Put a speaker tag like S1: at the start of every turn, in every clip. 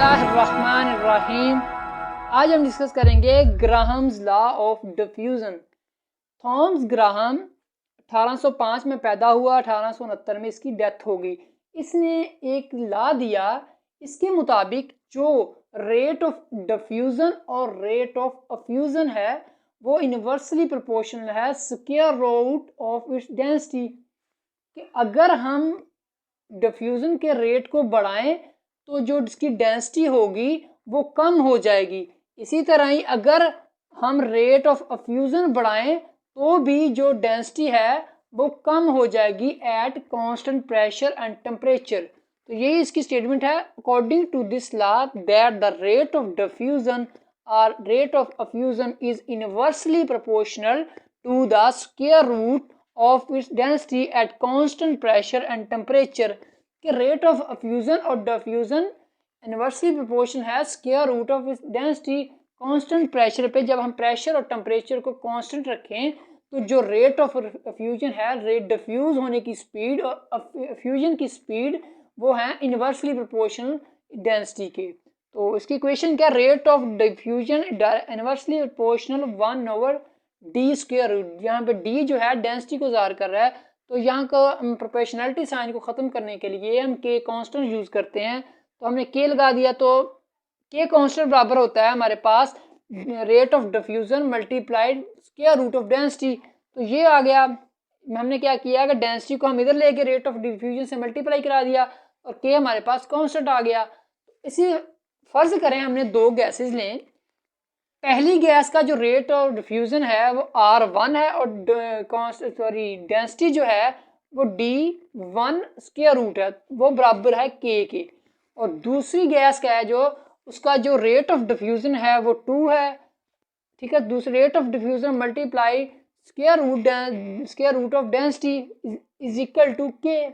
S1: बिस्मिल्लाहिर्रहमानिर्रहीम। आज हम डिस्कस करेंगे Graham's law of diffusion. Thomas Graham 1805 में पैदा हुआ, 1869 में इसकी डेथ हो गई। इसने एक लॉ दिया, इसके मुताबिक जो रेट ऑफ डिफ्यूज़न और रेट ऑफ अफ्यूज़न है वो इन्वर्सली प्रोपोर्शनल है square root of its density. कि अगर हम डिफ्यूज़न के रेट को बढ़ाएं तो जो इसकी डेंसिटी होगी वो कम हो जाएगी। इसी तरह ही अगर हम रेट ऑफ अफ्यूज़न बढ़ाएं तो भी जो डेंसिटी है वो कम हो जाएगी at constant pressure and temperature. तो यही इसकी स्टेटमेंट है। According to this law that the rate of diffusion और rate of effusion is inversely proportional to the square root of its density at constant pressure and temperature. कि rate of effusion और diffusion inversely proportion है square root of its density constant pressure पे। जब हम pressure और temperature को constant रखें तो जो रेट ऑफ अफ्यूजन है, रेट डिफ्यूज होने की स्पीड और अफ्यूजन की स्पीड वो है इनवर्सली प्रोपोर्शनल डेंसिटी के। तो इसकी इक्वेशन क्या, rate of diffusion inversely proportional 1/d square root. यहाँ पे d जो है डेंसिटी को ज़ाहिर कर रहा है, तो यहाँ का प्रोपोर्शनलिटी साइन को ख़त्म करने के लिए हम k कांस्टेंट यूज़ करते हैं। तो हमने k लगा दिया तो k कांस्टेंट बराबर होता है हमारे पास rate of diffusion multiplied square root of density. तो ये आ गया। हमने क्या किया कि डेंसिटी को हम इधर लेके रेट ऑफ डिफ्यूजन से मल्टीप्लाई करा दिया और k हमारे पास कांस्टेंट आ गया। इसी फर्ज करें हमने दो गैसेस लें, पहली गैस का जो रेट ऑफ डिफ्यूजन है वो R1 है और डेंसिटी जो है वो D1 स्क्वायर रूट है, वो बराबर है k के। और दूसरी गैस का है जो उसका जो रेट ऑफ डिफ्यूजन है वो 2 है, ठीक है। दूसरे rate of diffusion multiply square root of density is equal to k।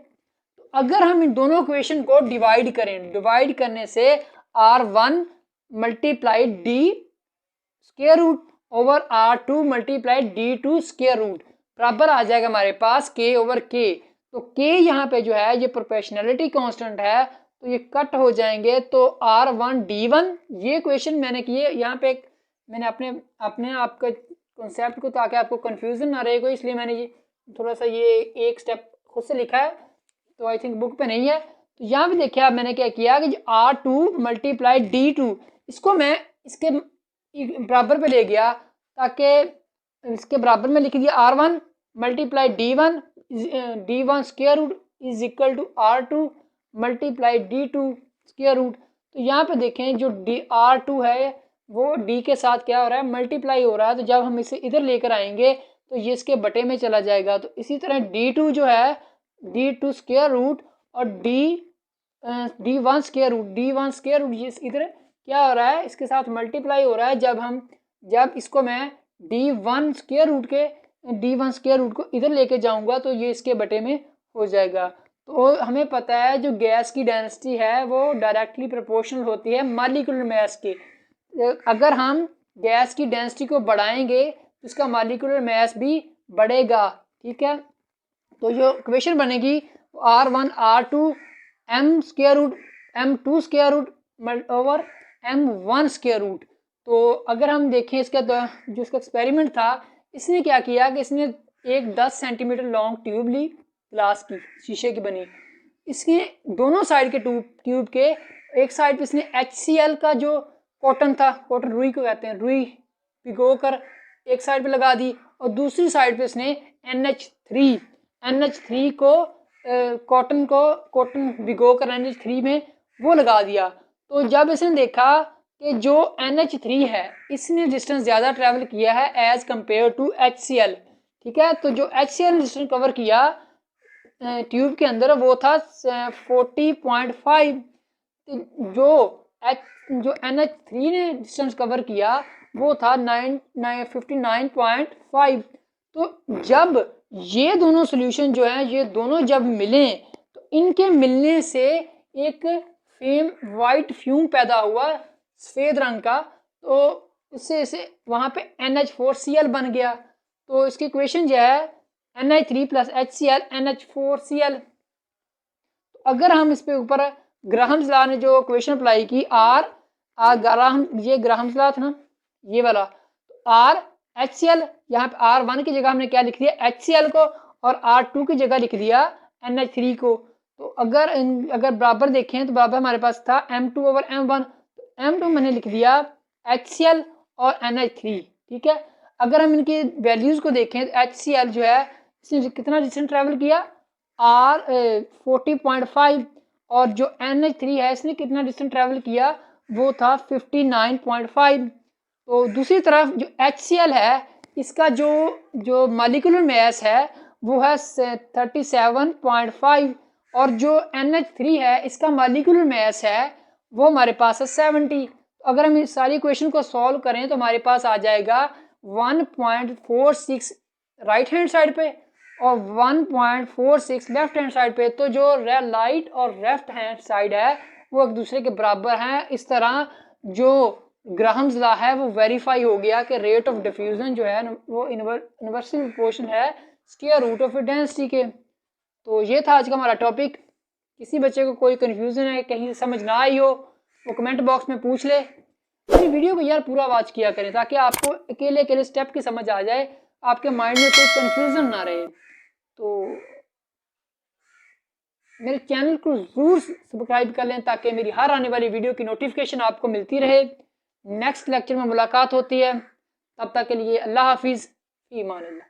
S1: अगर हम इन दोनों इक्वेशन को डिवाइड करें, डिवाइड करने से R1 multiply D square root over R2 multiply D2 square root बराबर आ जाएगा हमारे पास k ओवर k। तो k यहाँ पे जो है ये प्रोपोर्शनलिटी कांस्टेंट है, तो ये कट हो जाएंगे। तो R1 D1 ये क्वेश्चन मैंने किए यहाँ पे मैंने अपने आपका कॉन्सेप्ट को, ताकि आपको कंफ्यूजन ना रहेगा, इसलिए मैंने ये थोड़ा सा ये एक स्टेप खुद से लिखा है, तो आई थिंक बुक पे नहीं है। तो यहाँ पे देखिए मैंने क्या किया कि R2 मल्टीप्लाई D2 इसको मैं इसके बराबर पे ले गया, ताकि इसके बराबर में लिख दिया R1 multiply D1 square root is equal to R2 multiply D2 square root. तो यहाँ पे देखें जो R2 है वो D के साथ क्या हो रहा है, मल्टीप्लाई हो रहा है। तो जब हम इसे इधर लेकर आएंगे तो ये इसके बटे में चला जाएगा। तो इसी तरह D2 जो है D2 स्क्वायर रूट और D1 स्क्वायर रूट ये इधर क्या हो रहा है, इसके साथ मल्टीप्लाई हो रहा है। जब इसको मैं D1 स्क्वायर रूट को इधर लेके जाऊंगा तो ये इसके बटे में हो जाएगा। तो हमें पता है जो गैस की डेंसिटी है वो डायरेक्टली प्रोपोर्शनल होती है मॉलिक्यूलर मास के। अगर हम गैस की डेंसिटी को बढ़ाएंगे तो इसका मॉलिक्यूलर मास भी बढ़ेगा, ठीक है। तो जो इक्वेशन बनेगी R1 R2 m square root m2 square root over m1 square root. तो अगर हम देखें इसका जो इसका एक्सपेरिमेंट था, इसने क्या किया कि इसने एक 10 सेंटीमीटर लॉन्ग ट्यूब ली, ग्लास की, शीशे की बनी। इसके दोनों साइड के ट्यूब के एक साइड पे इसने HCl का जो कॉटन था, कॉटन रुई को कहते हैं, रुई भिगो कर एक साइड पे लगा दी, और दूसरी साइड पे इसने NH3 को कॉटन भिगो कर NH3 में वो लगा दिया। तो जब इसने देखा कि जो NH3 है इसने डिस्टेंस ज़्यादा ट्रैवल किया है एज कम्पेयर टू HCl, ठीक है। तो जो HCl डिस्टेंस कवर किया ट्यूब के अंदर वो था 40.5। जो NH3 ने डिस्टेंस कवर किया वो था 59.5। तो जब ये दोनों सोल्यूशन जो है ये दोनों जब मिले तो इनके मिलने से एक वाइट फ्यूम पैदा हुआ सफ़ेद रंग का, तो उससे इसे वहाँ पे NH4Cl बन गया। तो इसकी इक्वेशन जो है NH3 + HCl NH4Cl। अगर हम इस पे ऊपर ग्राहम्स लॉ ने जो इक्वेशन अप्लाई की ये ग्राहम्स लॉ था ना, ये वाला आर HCl, यहाँ पे R1 की जगह हमने क्या लिख दिया HCl को, और R2 की जगह लिख दिया NH3 को। तो अगर बराबर देखें तो बराबर हमारे पास था M2/M1, तो M2 मैंने लिख दिया HCl और NH3, ठीक है। अगर हम इनकी वैल्यूज को देखें तो HCl जो है इसने कितना डिस्टेंस ट्रेवल किया 40.5, और जो NH3 है इसने कितना डिस्टेंस ट्रेवल किया वो था 59.5। तो दूसरी तरफ जो HCl है इसका जो मॉलिक्यूलर मास है वो है 37.5, और जो NH3 है इसका मॉलिक्यूलर मास है वो हमारे पास है 70। अगर हम इस सारी इक्वेशन को सॉल्व करें तो हमारे पास आ जाएगा 1.46 राइट हैंड साइड पे और 1.46 लेफ्ट हैंड साइड पे। तो जो राइट और लेफ्ट हैंड साइड है वो एक दूसरे के बराबर हैं। इस तरह जो ग्राहम्स लॉ है वो वेरीफाई हो गया कि रेट ऑफ डिफ्यूजन जो है वो इनवर्सली प्रोपोर्शनल है स्क्वायर रूट ऑफ डेंसिटी के। तो ये था आज का हमारा टॉपिक। किसी बच्चे को कोई कन्फ्यूजन है, कहीं समझ ना आई हो, वो कमेंट बॉक्स में पूछ ले। अपनी वीडियो को यार पूरा वॉच किया करें ताकि आपको अकेले अकेले स्टेप की समझ आ जाए, आपके माइंड में कोई कन्फ्यूजन ना रहे। तो मेरे चैनल को जरूर सब्सक्राइब कर लें ताकि मेरी हर आने वाली वीडियो की नोटिफिकेशन आपको मिलती रहे। नेक्स्ट लेक्चर में मुलाकात होती है, तब तक के लिए अल्लाह हाफिज़, ईमान अल्लाह।